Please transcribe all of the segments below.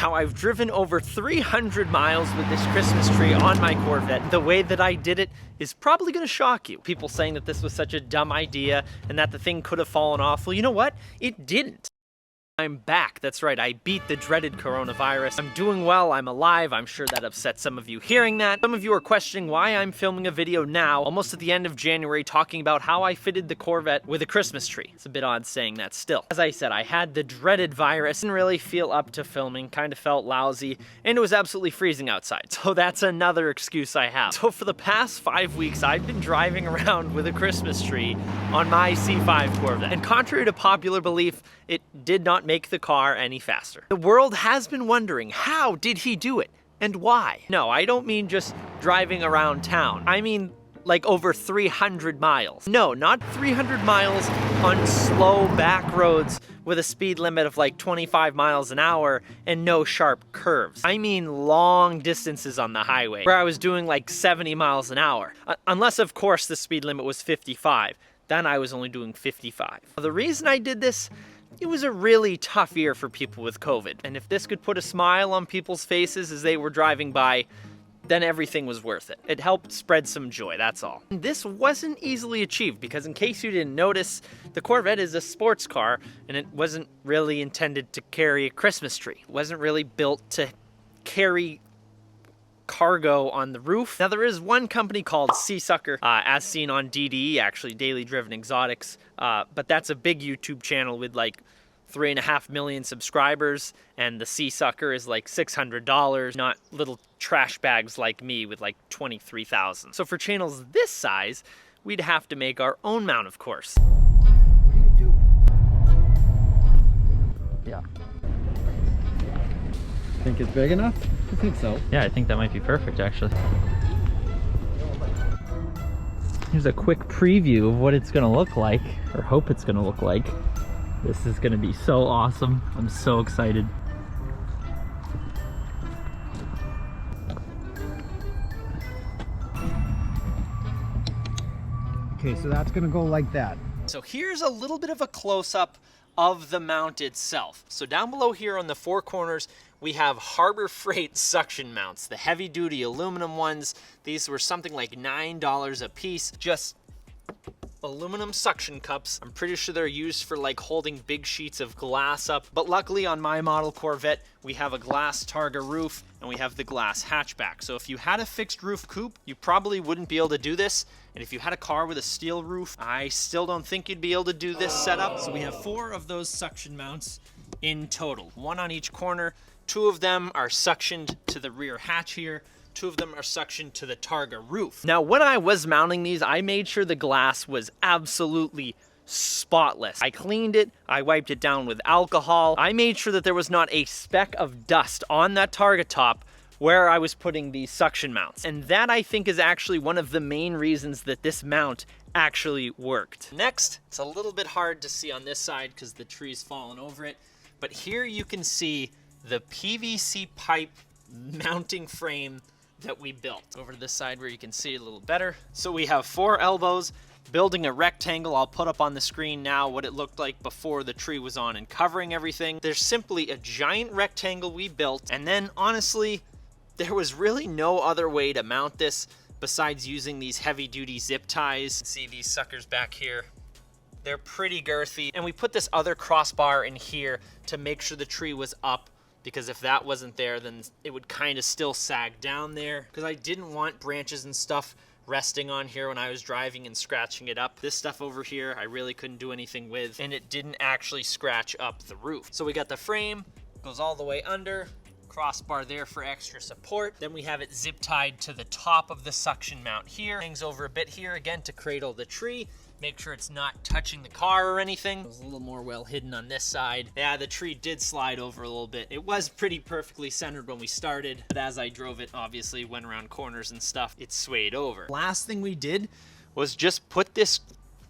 How I've driven over 300 miles with this Christmas tree on my Corvette. The way that I did it is probably gonna shock you. People saying that this was such a dumb idea and that the thing could have fallen off. Well, you know what? It didn't. I'm back. That's right, I beat the dreaded coronavirus. I'm doing well, I'm alive. I'm sure that upsets some of you hearing that. Some of you are questioning why I'm filming a video now, almost at the end of January, talking about how I fitted the Corvette with a Christmas tree. It's a bit odd saying that still. As I said, I had the dreaded virus, didn't really feel up to filming, kind of felt lousy, and it was absolutely freezing outside. So that's another excuse I have. So for the past 5 weeks, I've been driving around with a Christmas tree on my C5 Corvette. And contrary to popular belief, it did not make the car any faster. The world has been wondering, how did he do it and why? No, I don't mean just driving around town. I mean like over 300 miles. No, not 300 miles on slow back roads with a speed limit of like 25 miles an hour and no sharp curves. I mean long distances on the highway where I was doing like 70 miles an hour. Unless of course the speed limit was 55. Then I was only doing 55. The reason I did this, it was a really tough year for people with COVID. And if this could put a smile on people's faces as they were driving by, then everything was worth it. It helped spread some joy, that's all. And this wasn't easily achieved because in case you didn't notice, the Corvette is a sports car and it wasn't really intended to carry a Christmas tree. It wasn't really built to carry cargo on the roof. Now there is one company called Seasucker, as seen on DDE, actually Daily Driven Exotics, but that's a big YouTube channel with like 3.5 million subscribers, and the Seasucker is like $600, not little trash bags like me with like 23,000. So for channels this size, we'd have to make our own mount, of course. Yeah. Think it's big enough? I think so. Yeah, I think that might be perfect actually. Here's a quick preview of what it's gonna look like, or hope it's gonna look like. This is gonna be so awesome. I'm so excited. Okay, so that's gonna go like that. So here's a little bit of a close-up of the mount itself. So down below here on the four corners, we have Harbor Freight suction mounts, the heavy-duty aluminum ones. These were something like $9 a piece, just aluminum suction cups. I'm pretty sure they're used for like holding big sheets of glass up. But luckily on my model Corvette, we have a glass Targa roof and we have the glass hatchback. So if you had a fixed roof coupe, you probably wouldn't be able to do this. And if you had a car with a steel roof, I still don't think you'd be able to do this setup. So we have 4 of those suction mounts in total, 1 on each corner. 2 of them are suctioned to the rear hatch here. 2 of them are suctioned to the Targa roof. Now, when I was mounting these, I made sure the glass was absolutely spotless. I cleaned it, I wiped it down with alcohol. I made sure that there was not a speck of dust on that Targa top where I was putting these suction mounts. And that, I think, is actually one of the main reasons that this mount actually worked. Next, it's a little bit hard to see on this side because the tree's fallen over it, but here you can see the PVC pipe mounting frame that we built. Over to this side where you can see it a little better. So we have 4 elbows, building a rectangle. I'll put up on the screen now what it looked like before the tree was on and covering everything. There's simply a giant rectangle we built, and then honestly, there was really no other way to mount this besides using these heavy-duty zip ties. See these suckers back here? They're pretty girthy, and we put this other crossbar in here to make sure the tree was up, because if that wasn't there, then it would kind of still sag down there, because I didn't want branches and stuff resting on here when I was driving and scratching it up. This stuff over here, I really couldn't do anything with, and it didn't actually scratch up the roof. So we got the frame, goes all the way under, crossbar there for extra support. Then we have it zip tied to the top of the suction mount here. Hangs over a bit here again to cradle the tree. Make sure it's not touching the car or anything. It was a little more well hidden on this side. Yeah, the tree did slide over a little bit. It was pretty perfectly centered when we started, but as I drove it, obviously went around corners and stuff, it swayed over. Last thing we did was just put this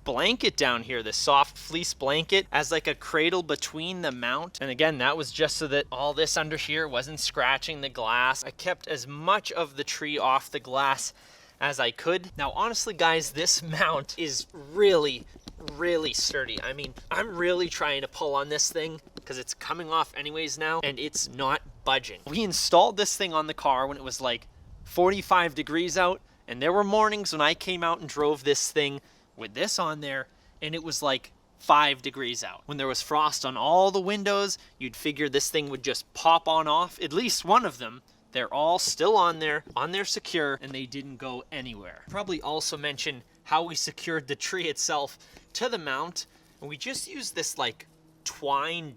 blanket down here, this soft fleece blanket, as like a cradle between the mount. And again, that was just so that all this under here wasn't scratching the glass. I kept as much of the tree off the glass as I could. Now, honestly, guys, this mount is really sturdy. I mean, I'm really trying to pull on this thing because it's coming off anyways now, and it's not budging. We installed this thing on the car when it was like 45 degrees out, and there were mornings when I came out and drove this thing with this on there, and it was like 5 degrees out. When there was frost on all the windows, you'd figure this thing would just pop on off, at least one of them. They're all still on there secure, and they didn't go anywhere. Probably also mention how we secured the tree itself to the mount, and we just used this like twine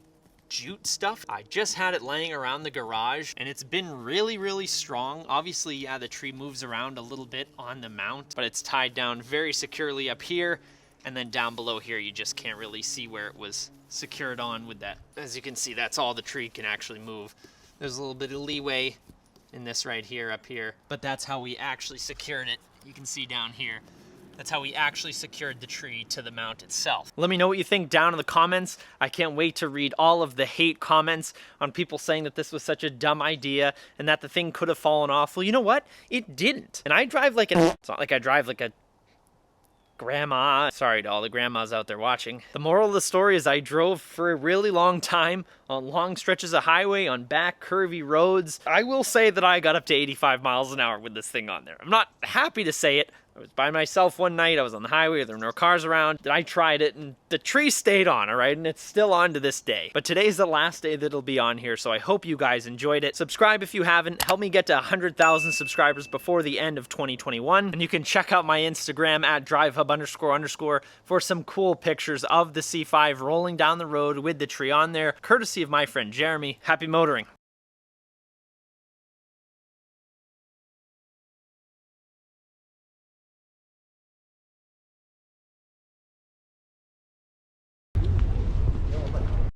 jute stuff. I just had it laying around the garage, and it's been really, really strong. Obviously, yeah, the tree moves around a little bit on the mount, but it's tied down very securely up here, and then down below here, you just can't really see where it was secured on with that. As you can see, that's all the tree can actually move. There's a little bit of leeway in this right here, up here, but that's how we actually secured it. You can see down here. That's how we actually secured the tree to the mount itself. Let me know what you think down in the comments. I can't wait to read all of the hate comments on people saying that this was such a dumb idea and that the thing could have fallen off. Well, you know what? It didn't. And I drive like it's not like I drive like a grandma. Sorry to all the grandmas out there watching. The moral of the story is I drove for a really long time on long stretches of highway, on back curvy roads. I will say that I got up to 85 miles an hour with this thing on there. I'm not happy to say it. I was by myself one night, I was on the highway, there were no cars around, and I tried it, and the tree stayed on, all right, and it's still on to this day. But today's the last day that it'll be on here, so I hope you guys enjoyed it. Subscribe if you haven't, help me get to 100,000 subscribers before the end of 2021, and you can check out my Instagram at DriveHub__ for some cool pictures of the C5 rolling down the road with the tree on there, courtesy of my friend Jeremy. Happy motoring.